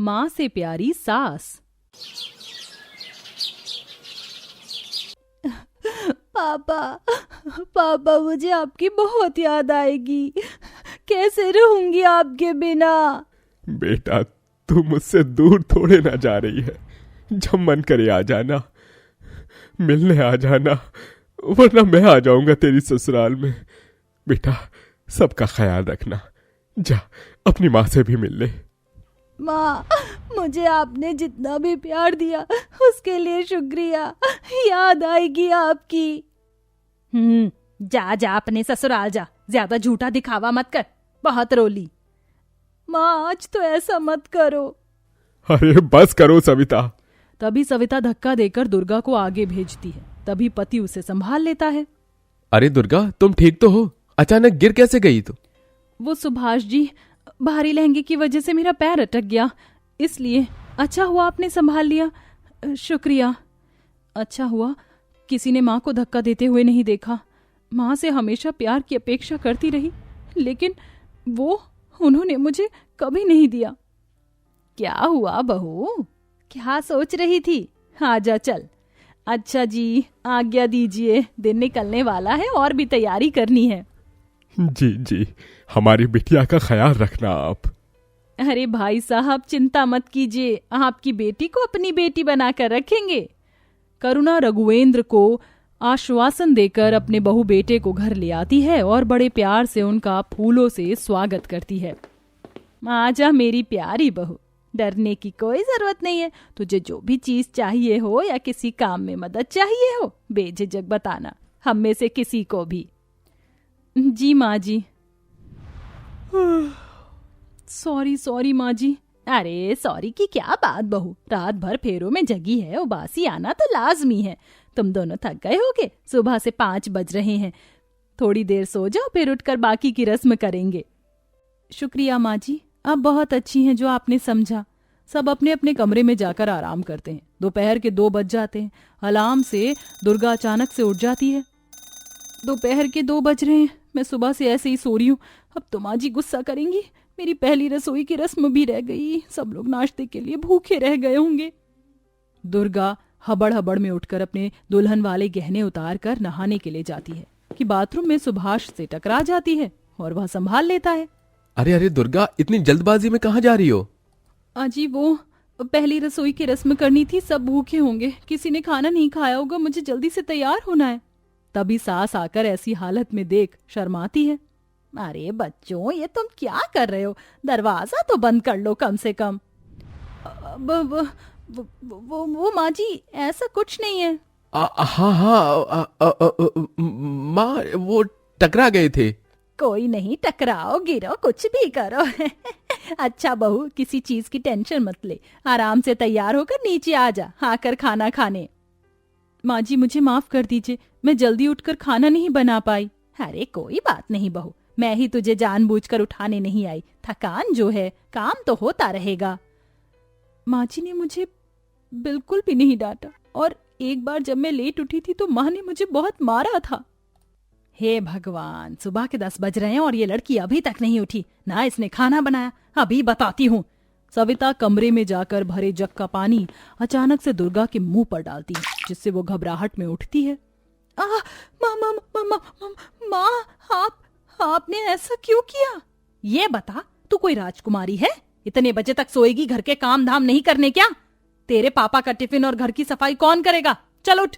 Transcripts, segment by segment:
माँ से प्यारी सास। पापा मुझे आपकी बहुत याद आएगी। कैसे रहूंगी आपके बिना। बेटा तू मुझसे दूर थोड़े ना जा रही है। जब मन करे आ जाना, मिलने आ जाना, वरना मैं आ जाऊंगा तेरी ससुराल में। बेटा सबका ख्याल रखना। जा अपनी माँ से भी मिल ले। माँ, मुझे आपने जितना भी प्यार दिया उसके लिए शुक्रिया। याद आएगी आपकी। जा जा अपने ससुराल जा, ज्यादा झूठा दिखावा मत कर, बहुत रोली। माँ आज तो ऐसा मत करो। अरे बस करो सविता। तभी सविता धक्का देकर दुर्गा को आगे भेजती है। तभी पति उसे संभाल लेता है। अरे दुर्गा तुम ठीक तो हो? अचानक गिर कैसे गई तू? वो सुभाष जी, भारी लहंगे की वजह से मेरा पैर अटक गया, इसलिए। अच्छा हुआ आपने संभाल लिया, शुक्रिया। अच्छा हुआ किसी ने माँ को धक्का देते हुए नहीं देखा। माँ से हमेशा प्यार की अपेक्षा करती रही, लेकिन उन्होंने मुझे कभी नहीं दिया। क्या हुआ बहू, क्या सोच रही थी? आजा चल। अच्छा जी, आज्ञा दीजिए, दिन निकलने वाला है और भी तैयारी करनी है। जी जी, हमारी बिटिया का ख्याल रखना आप। अरे भाई साहब चिंता मत कीजिए, आपकी बेटी को अपनी बेटी बनाकर रखेंगे। करुणा रघुवेंद्र को आश्वासन देकर अपने बहू बेटे को घर ले आती है और बड़े प्यार से उनका फूलों से स्वागत करती है। आजा मेरी प्यारी बहू, डरने की कोई जरूरत नहीं है। तुझे जो भी चीज चाहिए हो या किसी काम में मदद चाहिए हो, बेझिझक बताना, हम में से किसी को भी। जी माँ जी। सॉरी माँ जी। अरे सॉरी की क्या बात बहू, रात भर फेरों में जगी है, उबासी आना तो लाजमी है। तुम दोनों थक गए होगे, सुबह से 5 बज रहे हैं। थोड़ी देर सो जाओ, फिर उठकर बाकी की रस्म करेंगे। शुक्रिया माँ जी, आप बहुत अच्छी हैं जो आपने समझा। सब अपने अपने कमरे में जाकर आराम करते हैं। दोपहर के 2 बज जाते हैं। अलार्म से दुर्गा अचानक से उठ जाती है। दोपहर के 2 बज रहे हैं, मैं सुबह से ऐसे ही सो रही हूँ। अब तो माँ जी गुस्सा करेंगी। मेरी पहली रसोई की रस्म भी रह गई, सब लोग नाश्ते के लिए भूखे रह गए होंगे। दुर्गा हबड़ हबड़ में उठकर अपने दुल्हन वाले गहने उतार कर नहाने के लिए जाती है कि बाथरूम में सुभाष से टकरा जाती है और वह संभाल लेता है। अरे अरे दुर्गा, इतनी जल्दबाजी में कहाँ जा रही हो? अजी वो पहली रसोई की रस्म करनी थी, सब भूखे होंगे, किसी ने खाना नहीं खाया होगा, मुझे जल्दी से तैयार होना है। तभी सास आकर ऐसी हालत में देख शर्माती है। अरे बच्चों, ये तुम क्या कर रहे हो? दरवाजा तो बंद कर लो कम से कम। वो माँ जी, ऐसा कुछ नहीं है। हाँ माँ, वो टकरा गए थे। कोई नहीं, टकराओ गिरो कुछ भी करो। अच्छा बहू, किसी चीज की टेंशन मत ले, आराम से तैयार होकर नीचे आ जा, आकर खाना खाने। माँ जी मुझे माफ कर दीजिए, मैं जल्दी उठकर खाना नहीं बना पाई। अरे कोई बात नहीं बहू, मैं ही तुझे जानबूझकर उठाने नहीं आई। थकान जो है, काम तो होता रहेगा। माँ जी ने मुझे बिल्कुल भी नहीं डांटा, और एक बार जब मैं लेट उठी थी तो माँ ने मुझे बहुत मारा था। हे भगवान, सुबह के 10 बज रहे हैं और ये लड़की अभी तक नहीं उठी, ना इसने खाना बनाया। अभी बताती हूँ। सविता कमरे में जाकर भरे जग का पानी अचानक से दुर्गा के मुंह पर डालती है, जिससे वो घबराहट में उठती है। माँ, आपने ऐसा क्यों किया? ये बता, तू कोई राजकुमारी है? इतने बजे तक सोएगी? घर के काम धाम नहीं करने क्या? तेरे पापा का टिफिन और घर की सफाई कौन करेगा? चल उठ।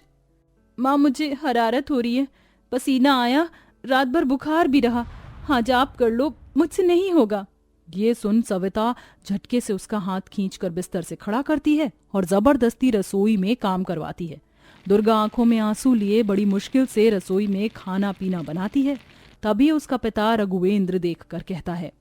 माँ मुझे हरारत हो रही है, पसीना आया, रात भर बुखार भी रहा। हाँ जा आप कर लो, मुझसे नहीं होगा। ये सुन सविता झटके से उसका हाथ खींचकर बिस्तर से खड़ा करती है और जबरदस्ती रसोई में काम करवाती है। दुर्गा आंखों में आंसू लिए बड़ी मुश्किल से रसोई में खाना पीना बनाती है। तभी उसका पिता रघुवेंद्र देखकर कहता है,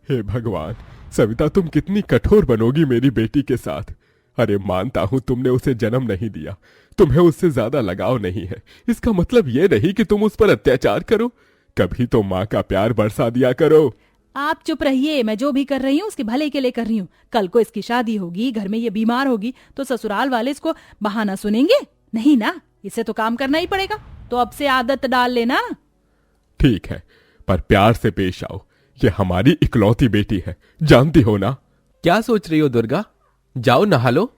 हे भगवान, सविता तुम कितनी कठोर बनोगी मेरी बेटी के साथ। अरे मानता हूँ तुमने उसे जन्म नहीं दिया, तुम्हें उससे ज्यादा लगाव नहीं है। इसका मतलब ये नहीं कि तुम उस पर अत्याचार करो। कभी तो माँ का प्यार बरसा दिया करो। आप चुप रहिए, मैं जो भी कर रही हूँ उसके भले के लिए कर रही हूँ। कल को इसकी शादी होगी, घर में ये बीमार होगी, तो ससुराल वाले इसको बहाना सुनेंगे नहीं ना? इसे तो काम करना ही पड़ेगा, तो अब से आदत डाल लेना। ठीक है, पर प्यार से पेश आओ। ये हमारी इकलौती बेटी है, जानती हो ना? क्या सोच रही हो दुर्गा? जाओ नहा लो।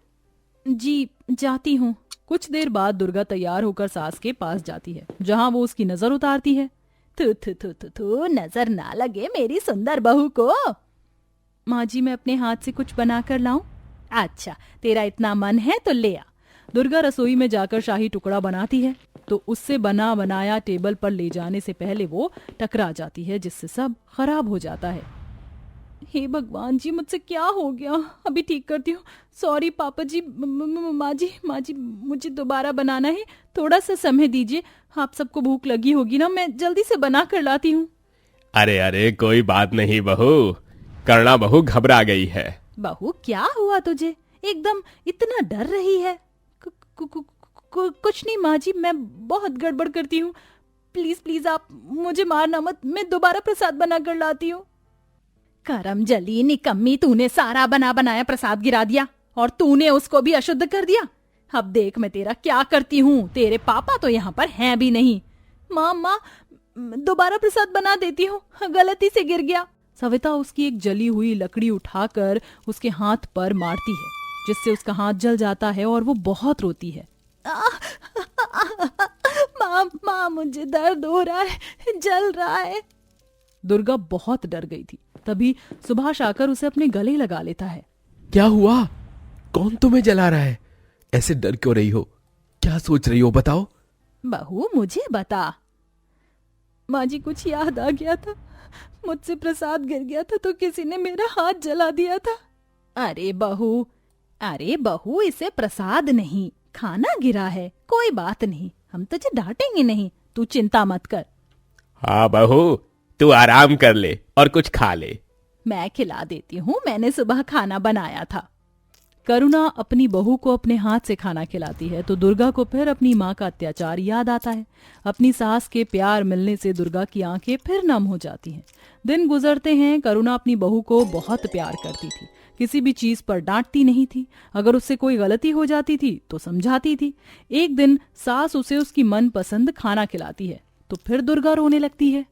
जी जाती हूँ। कुछ देर बाद दुर्गा तैयार होकर सास के पास जाती है, जहाँ वो उसकी नजर उतारती है। थू थू थू थू थू, नजर ना लगे मेरी सुंदर बहू को। माँ जी, मैं अपने हाथ से कुछ बना कर लाऊं? अच्छा, तेरा इतना मन है तो ले आ। दुर्गा रसोई में जाकर शाही टुकड़ा बनाती है, तो उससे बना बनाया टेबल पर ले जाने से पहले वो टकरा जाती है, जिससे सब खराब हो जाता है। हे भगवान जी, मुझसे क्या हो गया? अभी ठीक करती हूँ। सॉरी पापा जी। माँ जी, मुझे दोबारा बनाना है, थोड़ा सा समय दीजिए। आप सबको भूख लगी होगी ना, मैं जल्दी से बना कर लाती हूँ। अरे अरे कोई बात नहीं बहू, करुणा बहू घबरा गई है। बहू क्या हुआ तुझे? एकदम इतना डर रही है। कुछ नहीं माँ जी, मैं बहुत गड़बड़ करती हूँ। प्लीज प्लीज आप मुझे मारना मत, मैं दोबारा प्रसाद बना कर लाती हूँ। करम जली निकम्मी, तूने सारा बना बनाया प्रसाद गिरा दिया और तूने उसको भी अशुद्ध कर दिया। अब देख मैं तेरा क्या करती हूँ। तेरे पापा तो यहाँ पर हैं भी नहीं। माँ दोबारा प्रसाद बना देती हूँ, गलती से गिर गया। सविता उसकी एक जली हुई लकड़ी उठाकर उसके हाथ पर मारती है, जिससे उसका हाथ जल जाता है और वो बहुत रोती है। माँ मुझे दर्द हो रहा है, जल रहा है। दुर्गा बहुत डर गई थी। तभी सुभाष आकर उसे अपने गले लगा लेता है। क्या हुआ? कौन तुम्हें जला रहा है? ऐसे डर क्यों रही हो? क्या सोच रही हो बताओ। बहू मुझे बता। माँ जी, कुछ याद आ गया था। मुझसे प्रसाद गिर गया था तो किसी ने मेरा हाथ जला दिया था। अरे बहू इसे प्रसाद नहीं, खाना गिरा है। कोई बात नहीं, हम तुझे डांटेंगे नहीं, तू चिंता मत कर। हाँ बहू, तू आराम कर ले और कुछ खा ले। मैं खिला देती हूँ, मैंने सुबह खाना बनाया था। करुणा अपनी बहू को अपने हाथ से खाना खिलाती है तो दुर्गा को फिर अपनी माँ का अत्याचार याद आता है। अपनी सास के प्यार मिलने से दुर्गा की आंखें फिर नम हो जाती हैं। दिन गुजरते हैं। करुणा अपनी बहू को बहुत प्यार करती थी, किसी भी चीज पर डांटती नहीं थी। अगर उससे कोई गलती हो जाती थी तो समझाती थी। एक दिन सास उसे उसकी मनपसंद खाना खिलाती है तो फिर दुर्गा रोने लगती है।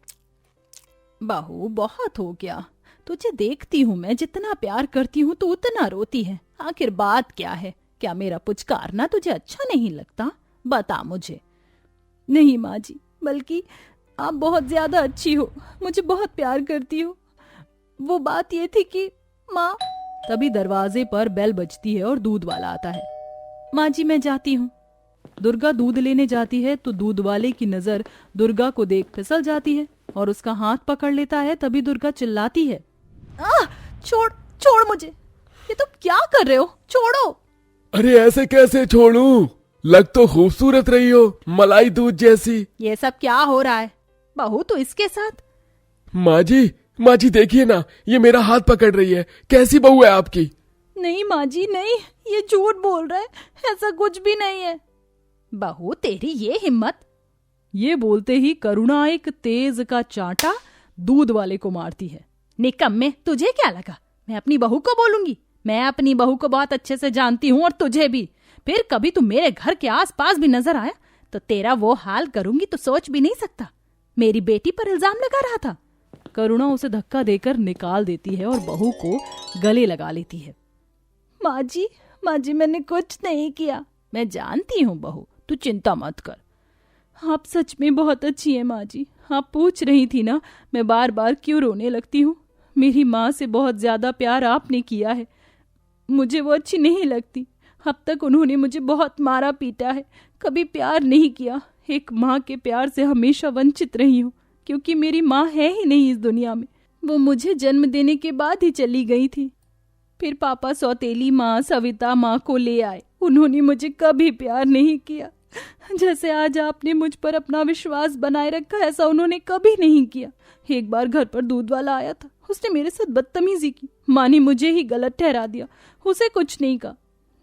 बहू बहुत हो गया, तुझे देखती हूँ मैं, जितना प्यार करती हूँ तो उतना रोती है। आखिर बात क्या है? क्या मेरा पुचकारना तुझे अच्छा नहीं लगता? बता मुझे। नहीं माँ जी, बल्कि आप बहुत ज्यादा अच्छी हो, मुझे बहुत प्यार करती हो। वो बात ये थी कि माँ। तभी दरवाजे पर बेल बजती है और दूध वाला आता है। माँ जी मैं जाती हूँ। दुर्गा दूध लेने जाती है तो दूध वाले की नजर दुर्गा को देख फिसल जाती है और उसका हाथ पकड़ लेता है। तभी दुर्गा चिल्लाती है, छोड़ मुझे, ये तुम क्या कर रहे हो? छोड़ो। अरे ऐसे कैसे छोड़ूं? लग तो खूबसूरत रही हो, मलाई दूध जैसी। ये सब क्या हो रहा है? बहू तो इसके साथ। माँ जी देखिए ना, ये मेरा हाथ पकड़ रही है। कैसी बहू है आपकी? नहीं माँ जी नहीं, ये झूठ बोल रहा है, ऐसा कुछ भी नहीं है। बहू तेरी ये हिम्मत। ये बोलते ही करुणा एक तेज का चांटा दूध वाले को मारती है। निकम्मे, तुझे क्या लगा मैं अपनी बहू को बोलूंगी? मैं अपनी बहू को बहुत अच्छे से जानती हूँ और तुझे भी। फिर कभी तू मेरे घर के आसपास भी नजर आया तो तेरा वो हाल करूंगी तो सोच भी नहीं सकता। मेरी बेटी पर इल्जाम लगा रहा था। करुणा उसे धक्का देकर निकाल देती है और बहू को गले लगा लेती है। माँ जी मैंने कुछ नहीं किया। मैं जानती हूँ बहू, तू चिंता मत कर। आप सच में बहुत अच्छी हैं माँ जी। आप पूछ रही थी ना मैं बार बार क्यों रोने लगती हूँ। मेरी माँ से बहुत ज्यादा प्यार आपने किया है, मुझे वो अच्छी नहीं लगती। अब तक उन्होंने मुझे बहुत मारा पीटा है, कभी प्यार नहीं किया। एक माँ के प्यार से हमेशा वंचित रही हूँ, क्योंकि मेरी माँ है ही नहीं इस दुनिया में। वो मुझे जन्म देने के बाद ही चली गई थी। फिर पापा सौतेली माँ सविता माँ को ले आए। उन्होंने मुझे कभी प्यार नहीं किया। जैसे आज आपने मुझ पर अपना विश्वास बनाए रखा, ऐसा उन्होंने कभी नहीं किया। एक बार घर पर दूध वाला आया था, उसने मेरे साथ बदतमीजी की। माँ ने मुझे ही गलत ठहरा दिया, उसे कुछ नहीं कहा।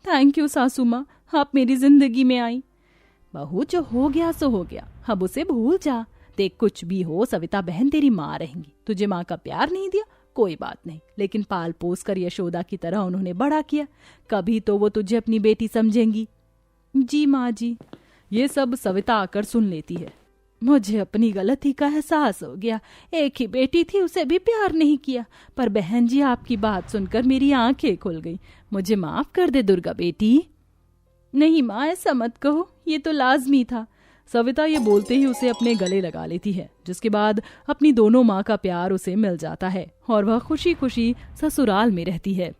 थैंक यू सासू माँ, आप मेरी जिंदगी में आई। बहू जो हो गया सो हो गया, अब उसे भूल जा। देख कुछ भी हो सविता बहन तेरी माँ रहेंगी। तुझे माँ का प्यार नहीं दिया कोई बात नहीं, लेकिन पाल पोस कर यशोदा की तरह उन्होंने बड़ा किया। कभी तो वो तुझे अपनी बेटी समझेंगी। जी माँ जी। ये सब सविता आकर सुन लेती है। मुझे अपनी गलती का एहसास हो गया। एक ही बेटी थी, उसे भी प्यार नहीं किया। पर बहन जी, आपकी बात सुनकर मेरी आंखें खुल गई। मुझे माफ कर दे दुर्गा बेटी। नहीं माँ, ऐसा मत कहो, ये तो लाजमी था। सविता ये बोलते ही उसे अपने गले लगा लेती है, जिसके बाद अपनी दोनों माँ का प्यार उसे मिल जाता है और वह खुशी खुशी ससुराल में रहती है।